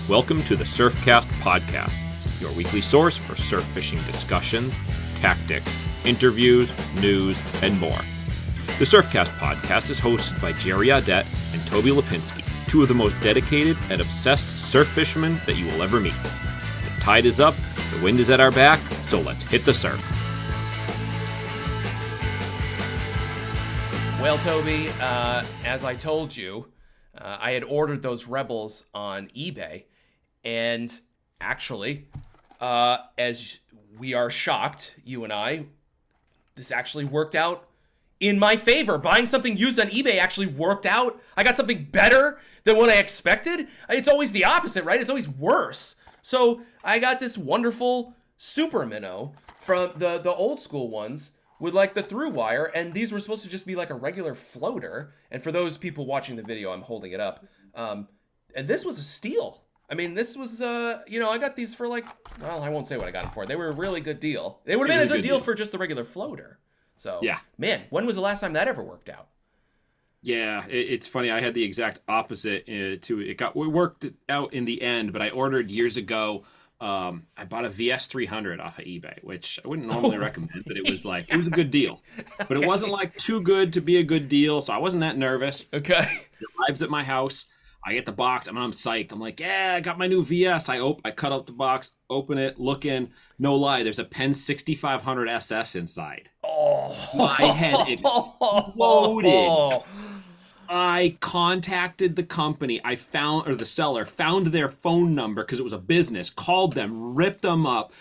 Welcome to the Surfcast Podcast, your weekly source for surf fishing discussions, tactics, interviews, news, and more. The Surfcast Podcast is hosted by Jerry Audet and Toby Lapinski, two of the most dedicated and obsessed surf fishermen that you will ever meet. The tide is up, the wind is at our back, so let's hit the surf. Well, Toby, as I told you, I had ordered those Rebels on eBay, and actually, as we are shocked, you and I, this actually worked out in my favor. Buying something used on eBay actually worked out. I got something better than what I expected. It's always the opposite, right? It's always worse. So I got this wonderful super minnow from the old school ones with like the through wire, and these were supposed to just be like a regular floater. And for those people watching the video, I'm holding it up. And this was a steal. I mean, this was, I got these for like, well, I won't say what I got them for. They were a really good deal. They would have been a good deal for just the regular floater. So, yeah, man, when was the last time that ever worked out? Yeah, it's funny. I had the exact opposite to it. It worked out in the end, but I ordered years ago. I bought a VS 300 off of eBay, which I wouldn't normally recommend, but it was a good deal. But it wasn't like too good to be a good deal, so I wasn't that nervous. Okay. It arrives at my house. I get the box. I'm psyched. I'm like, yeah, I got my new VS. I cut up the box, open it, look in. No lie, there's a Penn 6500 SS inside. Oh, my head exploded. I contacted the company. The seller found their phone number because it was a business, called them, ripped them up.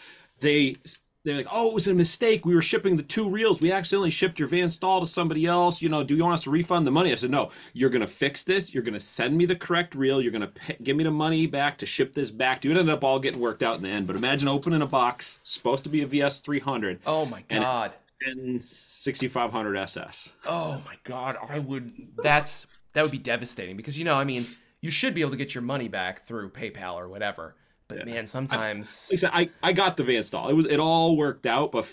They're like, oh, it was a mistake. We were shipping the two reels. We accidentally shipped your Van Stall to somebody else. Do you want us to refund the money? I said, no, you're going to fix this. You're going to send me the correct reel. You're going to give me the money back to ship this back to you. It ended up all getting worked out in the end. But imagine opening a box, supposed to be a VS 300. Oh, my God. And 6500 SS. Oh, my God. That would be devastating because, you should be able to get your money back through PayPal or whatever. But man, sometimes I got the Van Stall. It all worked out, but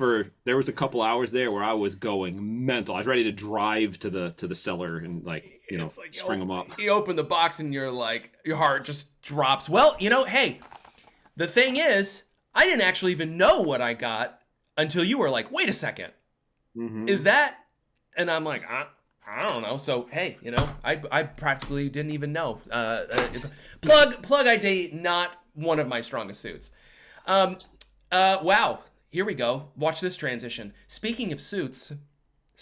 there was a couple hours there where I was going mental. I was ready to drive to the seller and string them up. You open the box and your heart just drops. Well, hey, the thing is, I didn't actually even know what I got until you were like, "Wait a second, is that?" And I'm like, I don't know. So hey, I practically didn't even know. Plug ID, not one of my strongest suits. Wow, here we go. Watch this transition. Speaking of suits,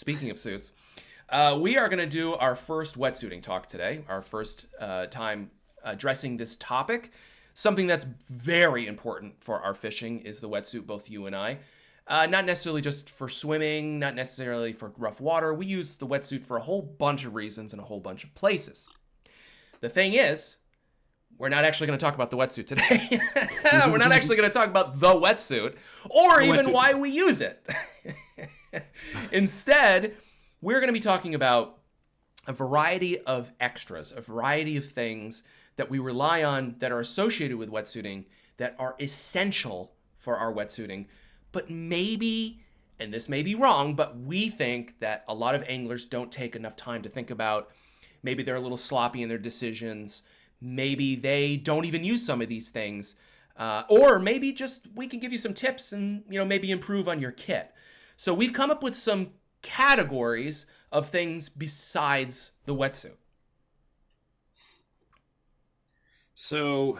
we are going to do our first wetsuiting talk today. Our first time addressing this topic. Something that's very important for our fishing is the wetsuit, both you and I. Not necessarily just for swimming, not necessarily for rough water. We use the wetsuit for a whole bunch of reasons in a whole bunch of places. The thing is, we're not actually going to talk about the wetsuit today. We're not actually going to talk about the wetsuit or even why we use it. Instead, we're going to be talking about a variety of extras, a variety of things that we rely on that are associated with wetsuiting that are essential for our wetsuiting. But maybe, and this may be wrong, but we think that a lot of anglers don't take enough time to think about. Maybe they're a little sloppy in their decisions. Maybe they don't even use some of these things. Or maybe just we can give you some tips and, maybe improve on your kit. So we've come up with some categories of things besides the wetsuit. So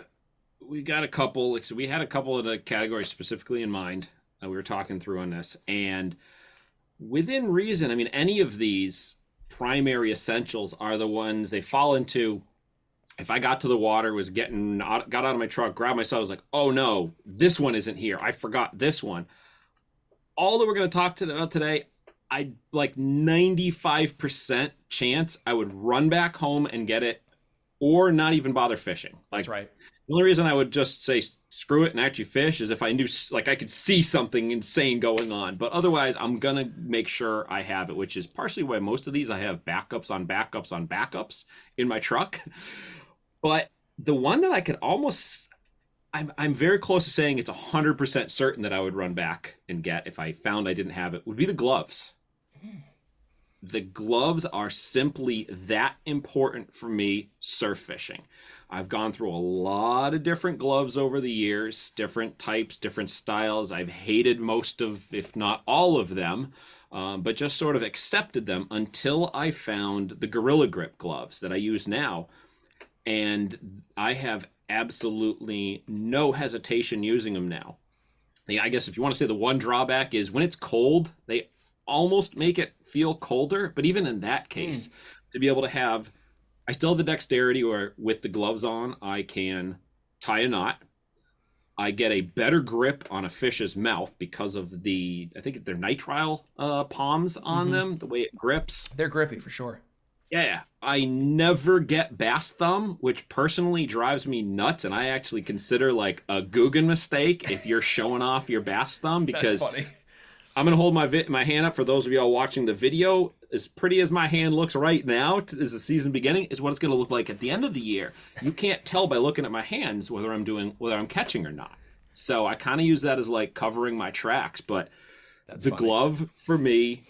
we got a couple. We had a couple of the categories specifically in mind. We were talking through on this. And within reason, any of these primary essentials are the ones they fall into. If I got to the water, got out of my truck, grabbed myself, I was like, oh no, this one isn't here. I forgot this one. All that we're going to talk about today, I 95% chance I would run back home and get it or not even bother fishing. That's right. The only reason I would just say screw it and actually fish is if I knew I could see something insane going on. But otherwise, I'm going to make sure I have it, which is partially why most of these I have backups on backups on backups in my truck. But the one that I could I'm very close to saying it's 100% certain that I would run back and get if I found I didn't have it would be the gloves. the gloves are simply that important for me surf fishing. I've gone through a lot of different gloves over the years, different types, different styles. I've hated most of, if not all of them, but just sort of accepted them until I found the Gorilla Grip gloves that I use now. And I have absolutely no hesitation using them now. I guess if you want to say the one drawback is when it's cold, they almost make it feel colder. But even in that case, to be able to have, I still have the dexterity where with the gloves on, I can tie a knot. I get a better grip on a fish's mouth because of I think they're nitrile palms on them, the way it grips. They're grippy for sure. Yeah, I never get bass thumb, which personally drives me nuts, and I actually consider like a Guggen mistake if you're showing off your bass thumb, because That's funny. I'm gonna hold my hand up for those of y'all watching the video. As pretty as my hand looks right now, as the season beginning, is what it's gonna look like at the end of the year. You can't tell by looking at my hands whether I'm catching or not. So I kind of use that as like covering my tracks, but That's the funny. glove for me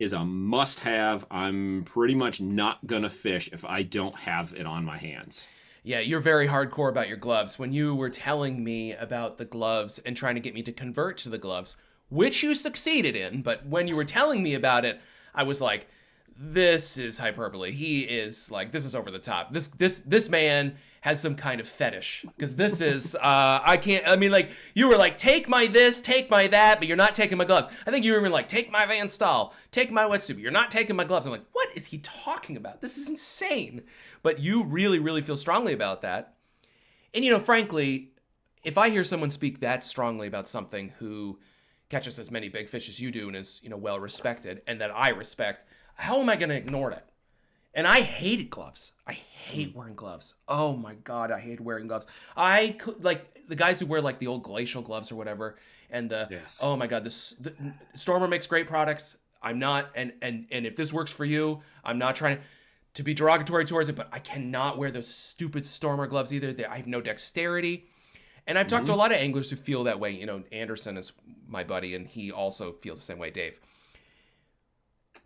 is a must-have. I'm pretty much not gonna fish if I don't have it on my hands. Yeah, you're very hardcore about your gloves. When you were telling me about the gloves and trying to get me to convert to the gloves, which you succeeded in, but when you were telling me about it, I was like, this is hyperbole. He is like, this is over the top. This man has some kind of fetish, because this is like you were like, take my this, take my that, but you're not taking my gloves. I think you were even like, take my Van Staal, take my wetsuit, but you're not taking my gloves. I'm like, what is he talking about? This is insane. But you really, really feel strongly about that. And frankly, if I hear someone speak that strongly about something who catches as many big fish as you do and is well respected and that I respect, how am I going to ignore it? And I hated gloves. I hate wearing gloves. Oh my God, I hate wearing gloves. I could, like, the guys who wear like the old glacial gloves or whatever, and oh my God, the Stormer makes great products. I'm not, and if this works for you, I'm not trying to be derogatory towards it, but I cannot wear those stupid Stormer gloves either. I have no dexterity. And I've talked to a lot of anglers who feel that way. Anderson is my buddy, and he also feels the same way, Dave.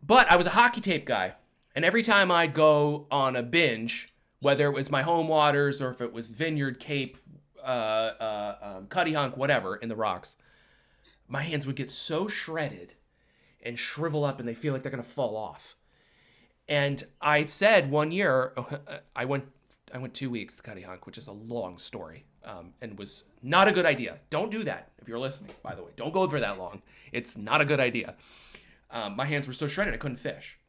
But I was a hockey tape guy. And every time I'd go on a binge, whether it was my home waters or if it was Vineyard, Cape, Cuddy Hunk, whatever, in the rocks, my hands would get so shredded and shrivel up and they feel like they're going to fall off. And I said one year, I went 2 weeks to Cuddy Hunk, which is a long story, and was not a good idea. Don't do that if you're listening, by the way. Don't go for that long. It's not a good idea. My hands were so shredded I couldn't fish.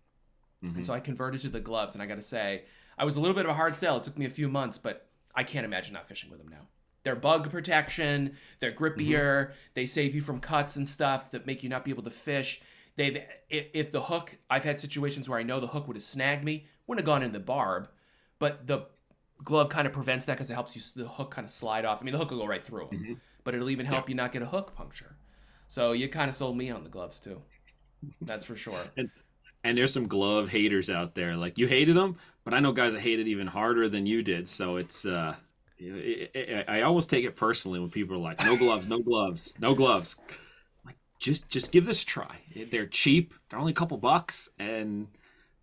And so I converted to the gloves, and I got to say, I was a little bit of a hard sell. It took me a few months, but I can't imagine not fishing with them now. They're bug protection. They're grippier. They save you from cuts and stuff that make you not be able to fish. If the hook, I've had situations where I know the hook would have snagged me, wouldn't have gone in the barb, but the glove kind of prevents that because it helps the hook kind of slide off. I mean, the hook will go right through them, but it'll even help you not get a hook puncture. So you kind of sold me on the gloves too. That's for sure. And there's some glove haters out there. Like, you hated them, but I know guys that hate it even harder than you did. So it's, I always take it personally when people are like, no gloves, no gloves, no gloves. Like, just give this a try. They're cheap. They're only a couple bucks, and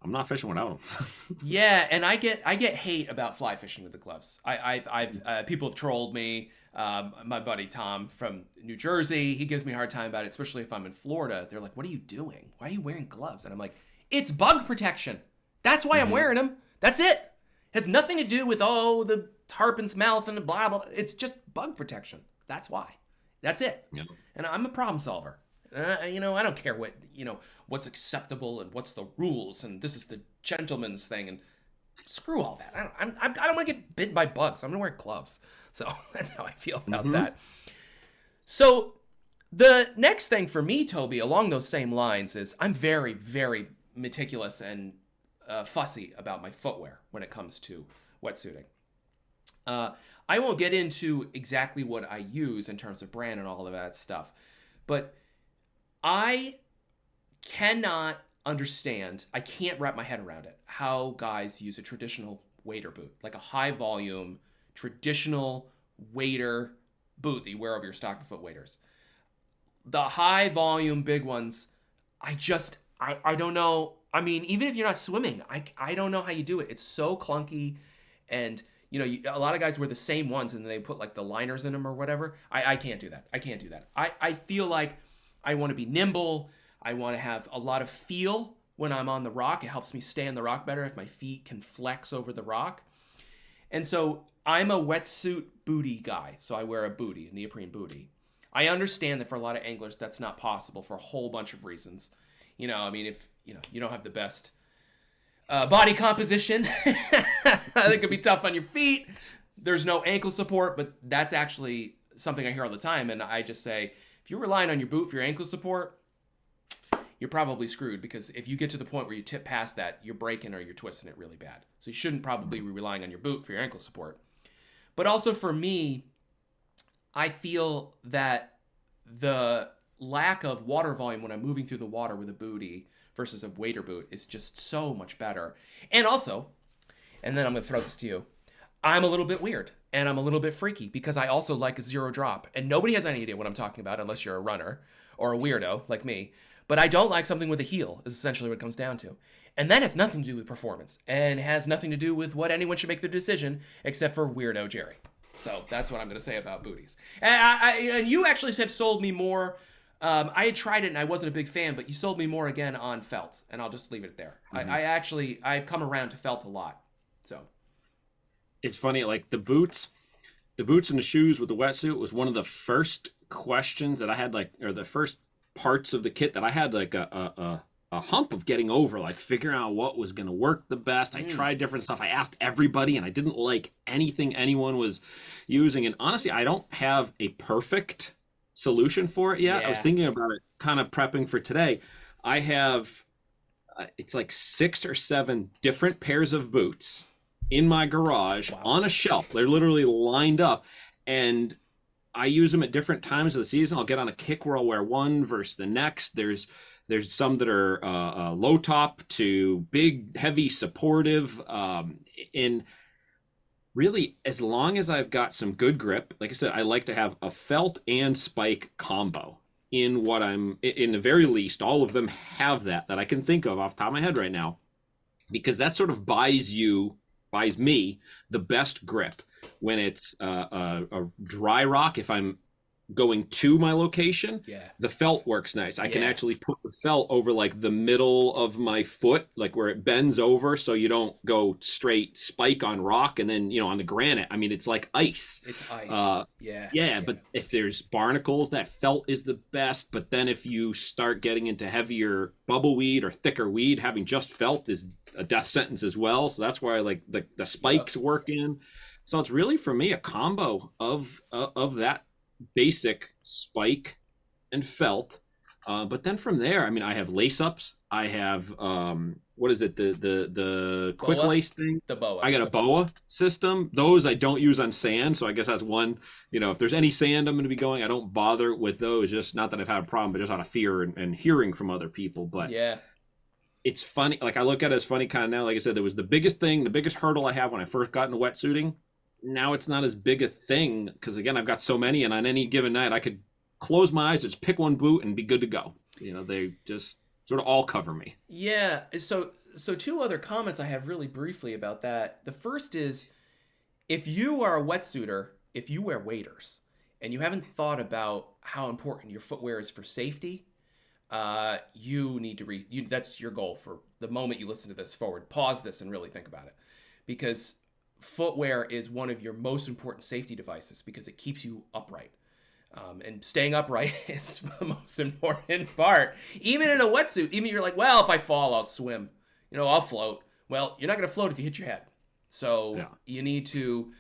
I'm not fishing without them. Yeah, and I get hate about fly fishing with the gloves. I've people have trolled me. My buddy Tom from New Jersey, he gives me a hard time about it, especially if I'm in Florida. They're like, "What are you doing? Why are you wearing gloves?" And I'm like, "It's bug protection. That's why I'm wearing them. That's it. It has nothing to do with the tarpon's mouth and the blah blah. It's just bug protection. That's why. That's it." Yeah. And I'm a problem solver. I don't care what's acceptable and what's the rules, and this is the gentleman's thing, and screw all that. I don't want to get bitten by bugs. I'm gonna wear gloves. So that's how I feel about that. So the next thing for me, Toby, along those same lines, is I'm very, very meticulous and fussy about my footwear when it comes to wetsuiting. I won't get into exactly what I use in terms of brand and all of that stuff, but I cannot understand, I can't wrap my head around it, how guys use a traditional wader boot, like a high volume, traditional wader boot that you wear over your stocking foot waders. The high volume big ones, I I don't know. I mean, even if you're not swimming, I don't know how you do it. It's so clunky, and a lot of guys wear the same ones and they put like the liners in them or whatever. I can't do that. I can't do that. I feel like I want to be nimble. I want to have a lot of feel when I'm on the rock. It helps me stay on the rock better if my feet can flex over the rock. And so I'm a wetsuit booty guy. So I wear a booty, a neoprene booty. I understand that for a lot of anglers, that's not possible for a whole bunch of reasons. I mean, if you don't have the best body composition, it could be tough on your feet. There's no ankle support, but that's actually something I hear all the time. And I just say, if you're relying on your boot for your ankle support, you're probably screwed, because if you get to the point where you tip past that, you're breaking or you're twisting it really bad. So you shouldn't probably be relying on your boot for your ankle support. But also for me, I feel that the lack of water volume when I'm moving through the water with a booty versus a wader boot is just so much better. And also, and then I'm going to throw this to you, I'm a little bit weird and I'm a little bit freaky because I also like a zero drop. And nobody has any idea what I'm talking about unless you're a runner or a weirdo like me. But I don't like something with a heel is essentially what it comes down to. And that has nothing to do with performance and has nothing to do with what anyone should make their decision except for weirdo Jerry. So that's what I'm going to say about booties. And you actually have sold me more. I had tried it and I wasn't a big fan, but you sold me more again on felt, and I'll just leave it there. Mm-hmm. I've come around to felt a lot. So it's funny, like the boots and the shoes with the wetsuit was one of the first questions that I had, or the first parts of the kit that I had a hump of getting over, like figuring out what was going to work the best. I tried different stuff. I asked everybody and I didn't like anything anyone was using. And honestly, I don't have a perfect solution for it yet. Yeah. I was thinking about it, kind of prepping for today. I have, it's like 6 or 7 different pairs of boots in my garage on a shelf. They're literally lined up, and I use them at different times of the season. I'll get on a kick where I'll wear one versus the next. There's some that are low top to big, heavy, supportive. In really, as long as I've got some good grip, like I said, I like to have a felt and spike combo in what I'm, in the very least, all of them have that I can think of off the top of my head right now, because that sort of buys me the best grip when it's a dry rock. If I'm going to my location, the felt works nice. I can actually put the felt over like the middle of my foot, like where it bends over, so you don't go straight spike on rock and then on the granite. I mean, it's like ice. It's ice. But if there's barnacles, that felt is the best. But then if you start getting into heavier bubbleweed or thicker weed, having just felt is a death sentence as well. So that's why I like the spikes work in. So it's really, for me, a combo of that basic spike and felt, but then from there, I mean, I have lace ups. I have what is it, the quick boa? Lace thing, the boa. I got a boa system. Those I don't use on sand, so I guess that's one. If there's any sand I'm going to be going, I don't bother with those. Just not that I've had a problem, but just out of fear and hearing from other people. But it's funny, like I look at it as funny kind of now. Like I said, there was the biggest hurdle I have when I first got into wetsuiting. Now it's not as big a thing because, again, I've got so many, and on any given night I could close my eyes, just pick one boot and be good to go. They just sort of all cover me. Yeah. So 2 other comments I have really briefly about that. The first is, if you are a wetsuiter, if you wear waders and you haven't thought about how important your footwear is for safety, you need to that's your goal for the moment you listen to this forward. Pause this and really think about it, because footwear is one of your most important safety devices because it keeps you upright. And staying upright is the most important part. Even in a wetsuit, even you're like, well, if I fall, I'll swim. I'll float. Well, you're not going to float if you hit your head. So you need to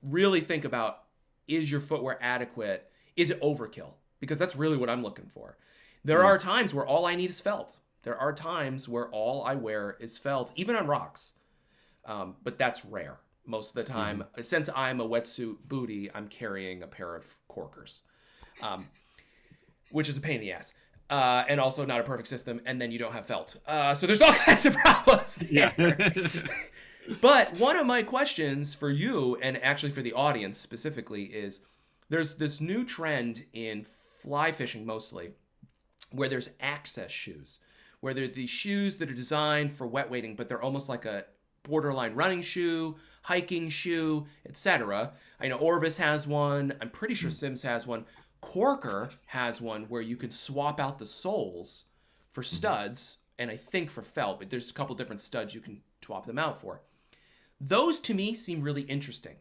really think about, is your footwear adequate? Is it overkill? Because that's really what I'm looking for. There are times where all I need is felt. There are times where all I wear is felt, even on rocks. But that's rare. Most of the time, since I'm a wetsuit booty, I'm carrying a pair of corkers, which is a pain in the ass, and also not a perfect system. And then you don't have felt. So there's all kinds of problems there. Yeah. But one of my questions for you, and actually for the audience specifically, is there's this new trend in fly fishing mostly, where there's access shoes, where they're these shoes that are designed for wet wading, but they're almost like a borderline running shoe, hiking shoe, etc. I know Orvis has one. I'm pretty sure Sims has one. Corker has one where you can swap out the soles for studs, and I think for felt, but there's a couple different studs you can swap them out for. Those to me seem really interesting.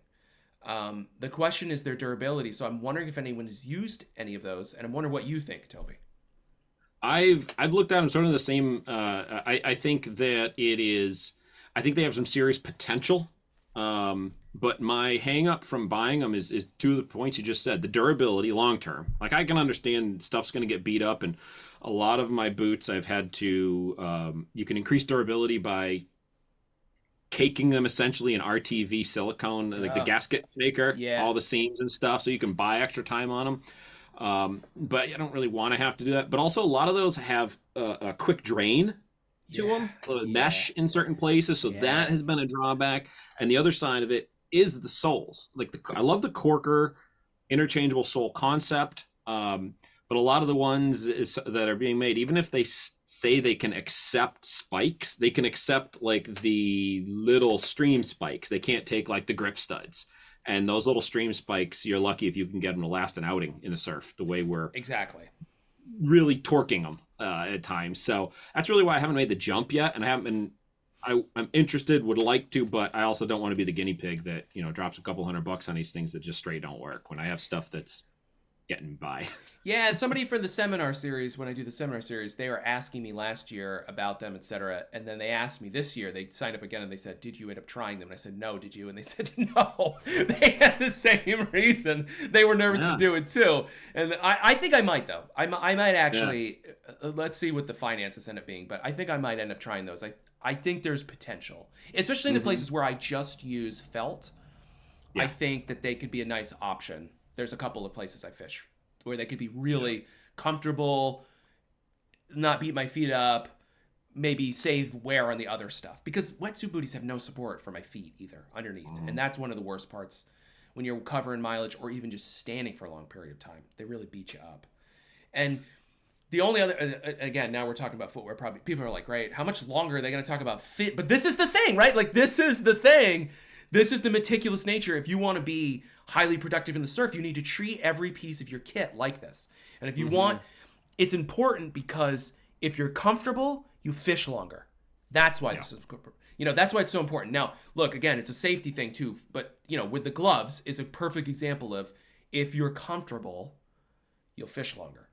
The question is their durability, so I'm wondering if anyone has used any of those, and I'm wondering what you think, Toby. I've looked at them sort of the same. I think that it is. I think they have some serious potential. But my hang up from buying them is to the points you just said, the durability long term. Like I can understand stuff's going to get beat up, and a lot of my boots I've had to, you can increase durability by caking them essentially in RTV silicone, like the gasket maker, all the seams and stuff, so you can buy extra time on them. But I don't really want to have to do that. But also a lot of those have a quick drain to them, mesh in certain places, so that has been a drawback. And the other side of it is the soles. Like I love the Corker interchangeable sole concept, but a lot of the ones that are being made, even if they say they can accept spikes, they can accept like the little stream spikes. They can't take like the grip studs. And those little stream spikes, you're lucky if you can get them to last an outing in the surf, the way we're really torquing them at times. So that's really why I haven't made the jump yet, and I haven't been. I'm interested, would like to, but I also don't want to be the guinea pig that drops a couple $100 on these things that just straight don't work when I have stuff that's getting by. Yeah, somebody for the seminar series, when I do the seminar series, they were asking me last year about them, etc. And then they asked me this year, they signed up again and they said, did you end up trying them? And I said, no, did you? And they said, no. They had the same reason. They were nervous to do it too. And I think I might, though. I might actually, let's see what the finances end up being, but I think I might end up trying those. I think there's potential, especially in the places where I just use felt. I think that they could be a nice option. There's a couple of places I fish where they could be really comfortable, not beat my feet up, maybe save wear on the other stuff. Because wetsuit booties have no support for my feet either underneath. And that's one of the worst parts when you're covering mileage or even just standing for a long period of time. They really beat you up. And the only other, again, now we're talking about footwear. Probably people are like, great, how much longer are they going to talk about fit? But this is the thing, right? Like, this is the thing. This is the meticulous nature. If you want to be highly productive in the surf, you need to treat every piece of your kit like this. And if you want, it's important because if you're comfortable, you fish longer. That's why this is, that's why it's so important. Now, look, again, it's a safety thing too. But, with the gloves is a perfect example of if you're comfortable, you'll fish longer.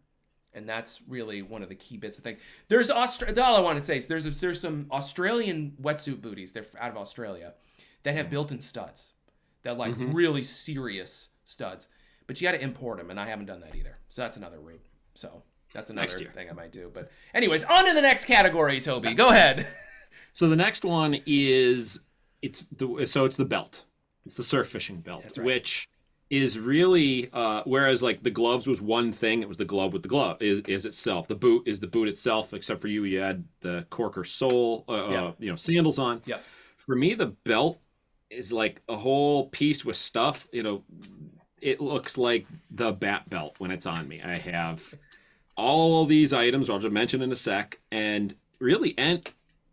And that's really one of the key bits of things. There's all I want to say is there's some Australian wetsuit booties. They're out of Australia that have built-in studs. That like really serious studs. But you got to import them, and I haven't done that either. So that's another route. So that's another thing I might do. But anyways, on to the next category, Toby. Go ahead. So the next one is it's the belt. It's the surf fishing belt, which is really whereas like the gloves was one thing, it was the glove with the glove is itself. The boot is the boot itself, except for you had the Corker sole, sandals on. Yeah. For me, the belt is like a whole piece with stuff. It looks like the bat belt when it's on me. I have all these items, I'll just mention in a sec, and really,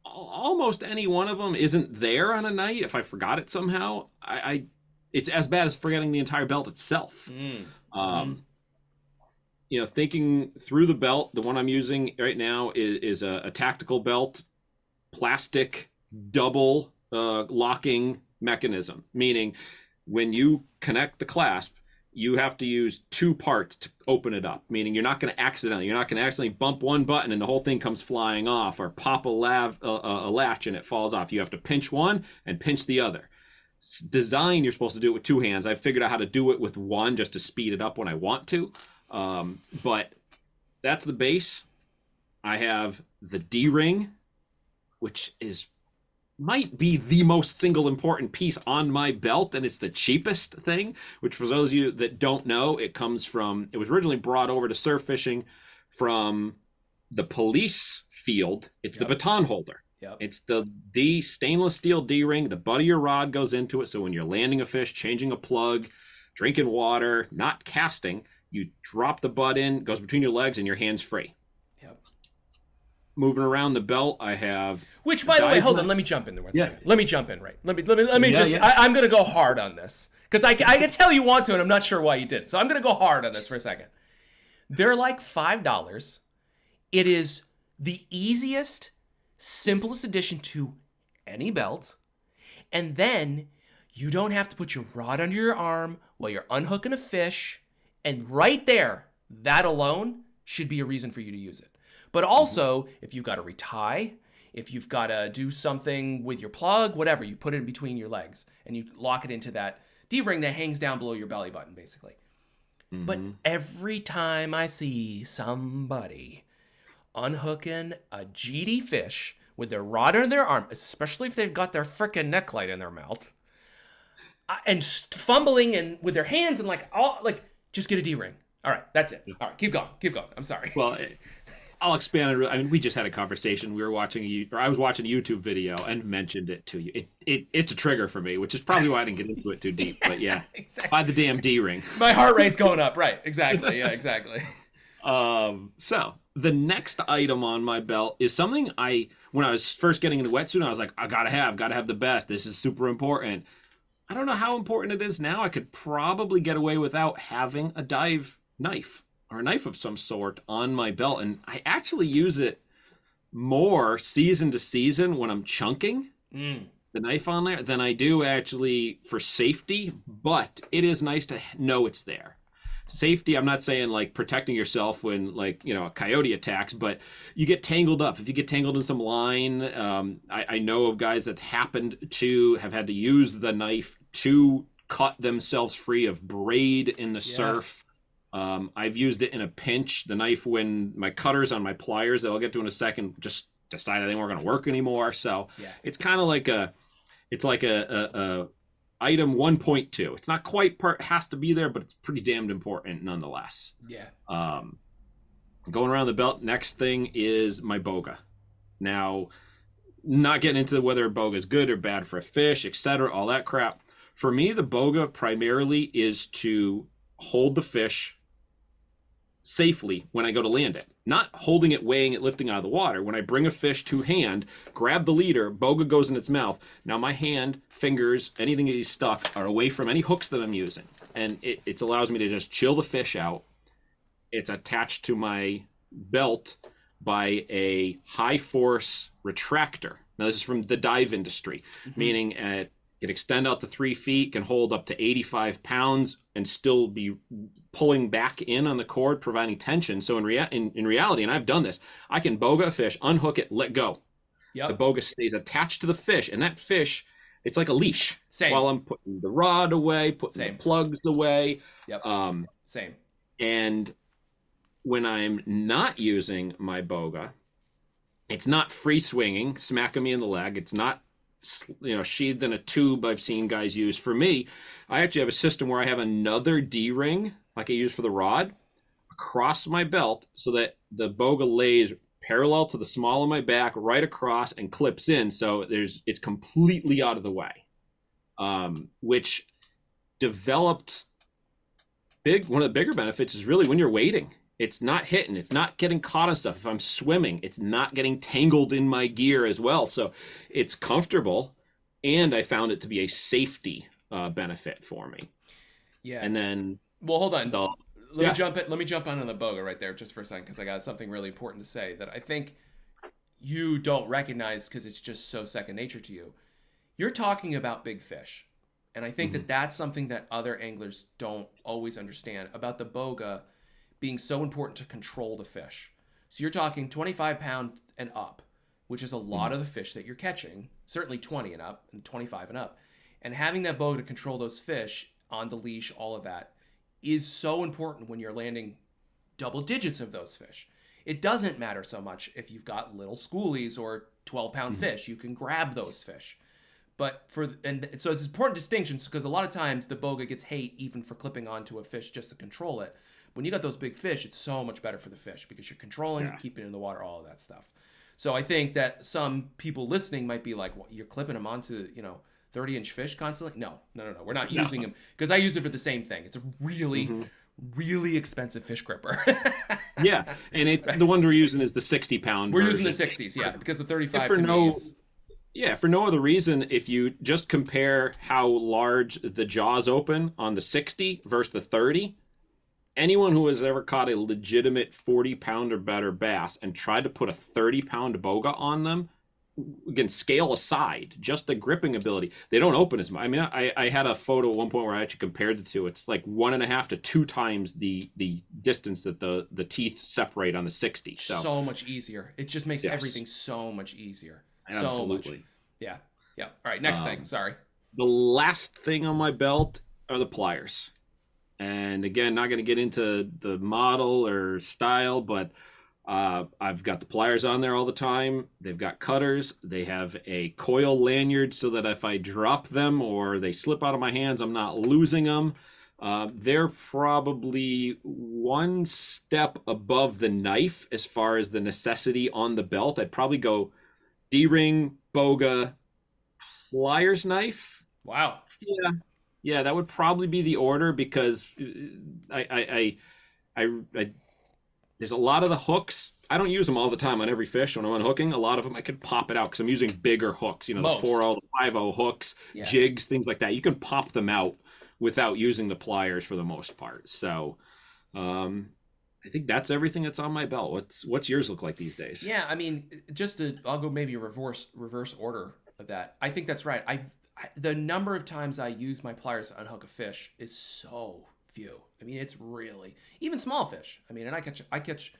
almost any one of them isn't there on a night. If I forgot it somehow, it's as bad as forgetting the entire belt itself. Thinking through the belt, the one I'm using right now is a tactical belt, plastic, double locking mechanism, meaning when you connect the clasp, you have to use two parts to open it up, meaning you're not going to accidentally bump one button and the whole thing comes flying off, or pop a latch and it falls off. You have to pinch one and pinch the other. Design, you're supposed to do it with two hands. I've figured out how to do it with one just to speed it up when I want to. But that's the base. I have the D-ring, which might be the most single important piece on my belt, and it's the cheapest thing, which for those of you that don't know, it was originally brought over to surf fishing from the police field. It's the baton holder. Yep. It's the stainless steel D-ring. The butt of your rod goes into it, so when you're landing a fish, changing a plug, drinking water, not casting, you drop the butt in, goes between your legs, and your hand's free. Yep. moving around the belt, I have. Which, by the way, hold on. Let me jump in there 1 second. Let me jump in, right? Let me just. Yeah. I'm gonna go hard on this because I can tell you want to, and I'm not sure why you did. So I'm gonna go hard on this for a second. They're like $5. It is the easiest, simplest addition to any belt, and then you don't have to put your rod under your arm while you're unhooking a fish, and right there, that alone should be a reason for you to use it. But also, if you've got to retie, if you've got to do something with your plug, whatever, you put it in between your legs and you lock it into that D-ring that hangs down below your belly button, basically. Mm-hmm. But every time I see somebody unhooking a GD fish with their rod under their arm, especially if they've got their frickin' neck light in their mouth, and fumbling and with their hands and just get a D-ring. All right, that's it. All right, keep going. I'm sorry. Well, I'll expand it. I mean, we just had a conversation. I was watching a YouTube video and mentioned it to you. It's a trigger for me, which is probably why I didn't get into it too deep. But yeah, exactly. Buy the damn D-ring. My heart rate's going up. Right, exactly. Yeah, exactly. So the next item on my belt is something when I was first getting into wetsuit, I was like, I gotta have the best. This is super important. I don't know how important it is now. I could probably get away without having a dive knife or a knife of some sort on my belt. And I actually use it more season to season when I'm chunking the knife on there than I do actually for safety. But it is nice to know it's there. Safety, I'm not saying like protecting yourself when a coyote attacks, but you get tangled up. If you get tangled in some line, I know of guys that have had to use the knife to cut themselves free of braid in the surf. I've used it in a pinch. The knife when my cutters on my pliers that I'll get to in a second just decided they weren't going to work anymore. So it's kind of like a item 1.2. It's not quite has to be there, but it's pretty damned important nonetheless. Yeah. Going around the belt, next thing is my boga. Now, not getting into whether a boga is good or bad for a fish, etc., all that crap. For me, the boga primarily is to hold the fish safely when I go to land it. Not holding it, weighing it, lifting out of the water. When I bring a fish to hand, grab the leader, boga goes in its mouth. Now my hand, fingers, anything that is stuck are away from any hooks that I'm using. And it allows me to just chill the fish out. It's attached to my belt by a high force retractor. Now this is from the dive industry, meaning it can extend out to 3 feet, can hold up to 85 pounds and still be pulling back in on the cord, providing tension. So in reality, and I've done this, I can boga a fish, unhook it, let go. Yep. The boga stays attached to the fish, and that fish, it's like a leash. Same. While I'm putting the rod away, putting the plugs away. Yep. Same. And when I'm not using my boga, it's not free swinging, smacking me in the leg. It's not sheathed in a tube I've seen guys use. For me, I actually have a system where I have another D-ring, like I use for the rod, across my belt so that the boga lays parallel to the small of my back, right across, and clips in. So it's completely out of the way, which developed one of the bigger benefits is really when you're wading. It's not hitting. It's not getting caught on stuff. If I'm swimming, it's not getting tangled in my gear as well. So it's comfortable, and I found it to be a safety benefit for me. Yeah. And then, well, hold on. Let me jump on the boga right there just for a second, because I got something really important to say that I think you don't recognize because it's just so second nature to you. You're talking about big fish, and I think that that's something that other anglers don't always understand about the boga being so important to control the fish. So you're talking 25 pound and up, which is a lot of the fish that you're catching, certainly 20 and up and 25 and up. And having that boga to control those fish on the leash, all of that is so important when you're landing double digits of those fish. It doesn't matter so much if you've got little schoolies or 12-pound fish. You can grab those fish. So it's an important distinction because a lot of times the boga gets hate even for clipping onto a fish just to control it. When you got those big fish, it's so much better for the fish because you're controlling, keeping it in the water, all of that stuff. So I think that some people listening might be like, well, you're clipping them onto, 30-inch fish constantly? No. We're not using them because I use it for the same thing. It's a really, really expensive fish gripper. Yeah, and the one we're using is the 60-pound. We're using the 60s, yeah, because the 35 to me is. Yeah, for no other reason, if you just compare how large the jaws open on the 60 versus the 30, anyone who has ever caught a legitimate 40-pound or better bass and tried to put a 30-pound boga on them, again, scale aside, just the gripping ability, they don't open as much. I mean, I had a photo at one point where I actually compared the two. It's like 1.5 to 2 times the distance that the teeth separate on the 60. So much easier. It just makes everything so much easier. Absolutely. So much. Yeah. All right, next thing. Sorry. The last thing on my belt are the pliers. And again, not going to get into the model or style, but I've got the pliers on there all the time. They've got cutters. They have a coil lanyard so that if I drop them or they slip out of my hands, I'm not losing them. They're probably one step above the knife as far as the necessity on the belt. I'd probably go D-ring, boga, pliers, knife. Wow. Yeah, that would probably be the order because I there's a lot of the hooks. I don't use them all the time on every fish when I'm unhooking. A lot of them I could pop it out because I'm using bigger hooks. You know, Most. the 4.0, the 5.0 hooks, jigs, things like that. You can pop them out without using the pliers for the most part. So, I think that's everything that's on my belt. What's yours look like these days? Yeah, I mean, I'll go maybe reverse order of that. I think that's right. The number of times I use my pliers to unhook a fish is so few. I mean, it's really even small fish. I mean, and I catch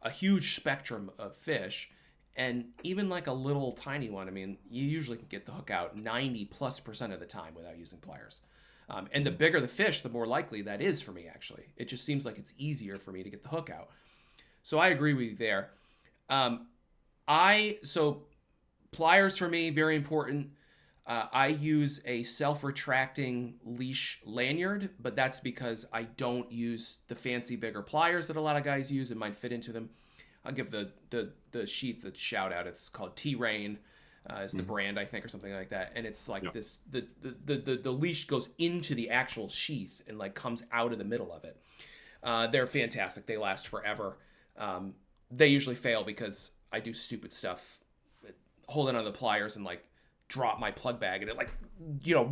a huge spectrum of fish, and even like a little tiny one. I mean, you usually can get the hook out 90+% of the time without using pliers. And the bigger the fish, the more likely that is for me. Actually, it just seems like it's easier for me to get the hook out. So I agree with you there. So pliers for me, very important. I use a self-retracting leash lanyard, but that's because I don't use the fancy bigger pliers that a lot of guys use. It might fit into them. I'll give the sheath a shout out. It's called T-Rain. Is the brand, I think, or something like that. And it's like this, the leash goes into the actual sheath and like comes out of the middle of it. They're fantastic. They last forever. They usually fail because I do stupid stuff, holding on the pliers and like drop my plug bag and it like,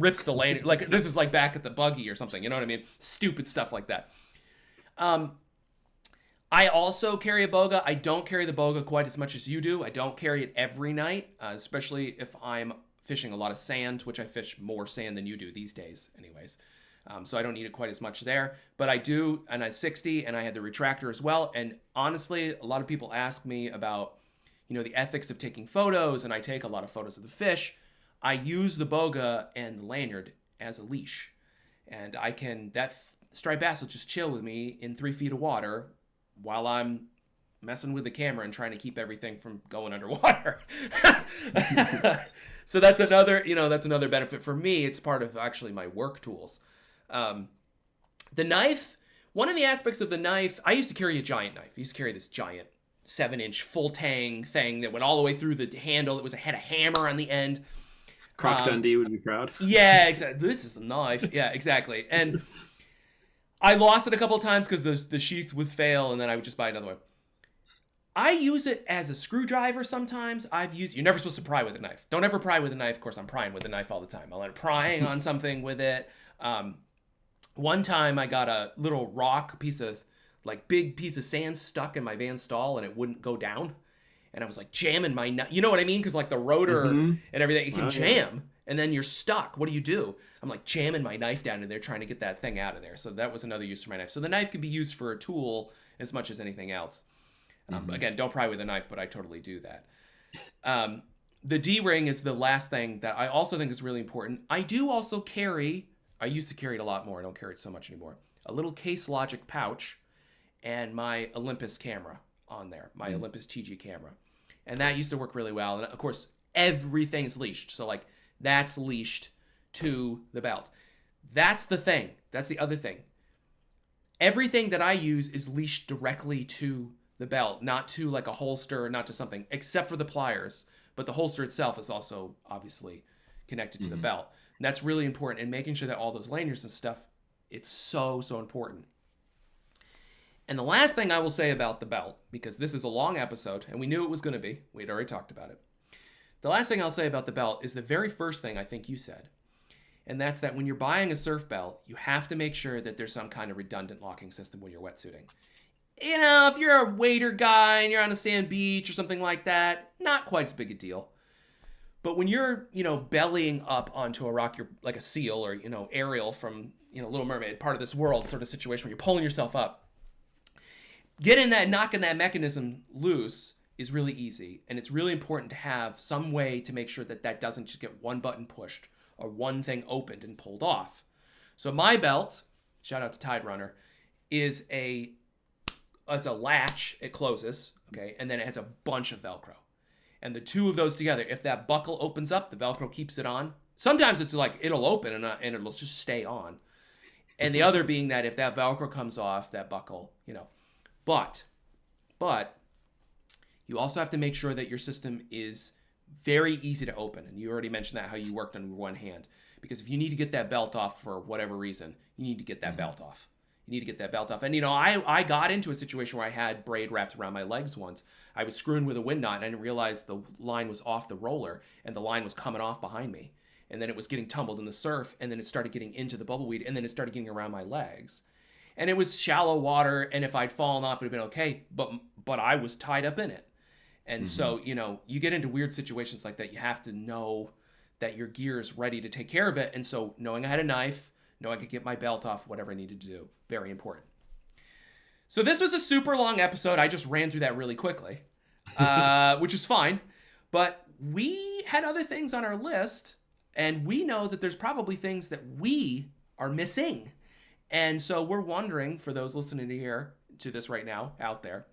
rips the lanyard. Like this is like back at the buggy or something. You know what I mean? Stupid stuff like that. I also carry a boga. I don't carry the boga quite as much as you do. I don't carry it every night, especially if I'm fishing a lot of sand, which I fish more sand than you do these days anyways. So I don't need it quite as much there. But I do, and I'm 60, and I had the retractor as well. And honestly, a lot of people ask me about, the ethics of taking photos, and I take a lot of photos of the fish. I use the boga and the lanyard as a leash. And that striped bass will just chill with me in 3 feet of water while I'm messing with the camera and trying to keep everything from going underwater. So that's another benefit for me. It's part of actually my work tools. The knife, one of the aspects of the knife, I used to carry a giant knife. I used to carry this giant 7-inch full tang thing that went all the way through the handle. It had a hammer on the end. Croc Dundee would be proud. Yeah, exactly. This is the knife. Yeah, exactly. And I lost it a couple of times because the sheath would fail, and then I would just buy another one. I use it as a screwdriver sometimes. You're never supposed to pry with a knife. Don't ever pry with a knife. Of course, I'm prying with a knife all the time. I'll end up prying on something with it. One time I got a little big piece of sand stuck in my van stall, and it wouldn't go down. And I was like jamming my knife. You know what I mean? Because like the rotor and everything, it can jam. And then you're stuck. What do? I'm like jamming my knife down in there trying to get that thing out of there. So that was another use for my knife. So the knife can be used for a tool as much as anything else. Again, don't pry with a knife, but I totally do that. The D-ring is the last thing that I also think is really important. I used to carry it a lot more. I don't carry it so much anymore. A little Case Logic pouch and my Olympus camera on there, my Olympus TG camera. And that used to work really well. And of course, everything's leashed. So like that's leashed to the belt. That's the thing. That's the other thing. Everything that I use is leashed directly to the belt, not to like a holster, not to something, except for the pliers. But the holster itself is also obviously connected to the belt. And that's really important. And making sure that all those lanyards and stuff, it's so, so important. And the last thing I will say about the belt, because this is a long episode, and we knew it was going to be. We'd already talked about it. The last thing I'll say about the belt is the very first thing I think you said. And that's that when you're buying a surf belt, you have to make sure that there's some kind of redundant locking system when you're wetsuiting. You know, if you're a wader guy and you're on a sand beach or something like that, not quite as big a deal. But when you're, bellying up onto a rock, you're like a seal or, Ariel from, Little Mermaid, part of this world sort of situation where you're pulling yourself up. Knocking that mechanism loose is really easy. And it's really important to have some way to make sure that doesn't just get one button pushed or one thing opened and pulled off. So my belt, shout out to Tide Runner, is it's a latch, it closes, okay, and then it has a bunch of Velcro. And the two of those together, if that buckle opens up, the Velcro keeps it on. Sometimes it's like it'll open and it'll just stay on. And the other being that if that Velcro comes off, that buckle, But you also have to make sure that your system is very easy to open. And you already mentioned that, how you worked on one hand. Because if you need to get that belt off for whatever reason, you need to get that belt off. You need to get that belt off. And, I got into a situation where I had braid wrapped around my legs once. I was screwing with a wind knot and I didn't realize the line was off the roller and the line was coming off behind me. And then it was getting tumbled in the surf and then it started getting into the bubbleweed and then it started getting around my legs. And it was shallow water, and if I'd fallen off, it would have been okay, but I was tied up in it. And so, you get into weird situations like that. You have to know that your gear is ready to take care of it. And so knowing I had a knife, knowing I could get my belt off, whatever I needed to do, very important. So this was a super long episode. I just ran through that really quickly, which is fine. But we had other things on our list, and we know that there's probably things that we are missing. And so we're wondering, for those listening to this right now out there,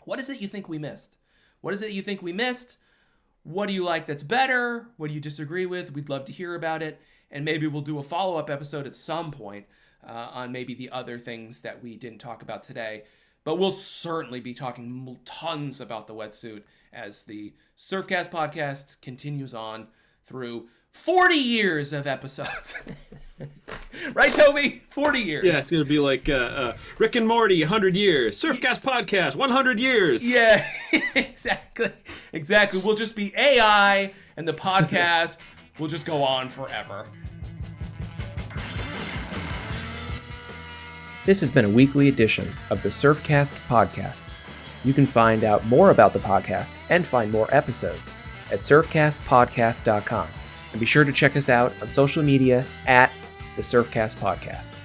what is it you think we missed? What is it you think we missed? What do you like that's better? What do you disagree with? We'd love to hear about it. And maybe we'll do a follow-up episode at some point on maybe the other things that we didn't talk about today. But we'll certainly be talking tons about the wetsuit as the Surfcast podcast continues on through 40 years of episodes. Right, Toby? 40 years. Yeah, it's going to be like Rick and Morty, 100 years. Surfcast Podcast, 100 years. Yeah, exactly. We'll just be AI, and the podcast will just go on forever. This has been a weekly edition of the Surfcast Podcast. You can find out more about the podcast and find more episodes at surfcastpodcast.com. And be sure to check us out on social media at the Surfcast Podcast.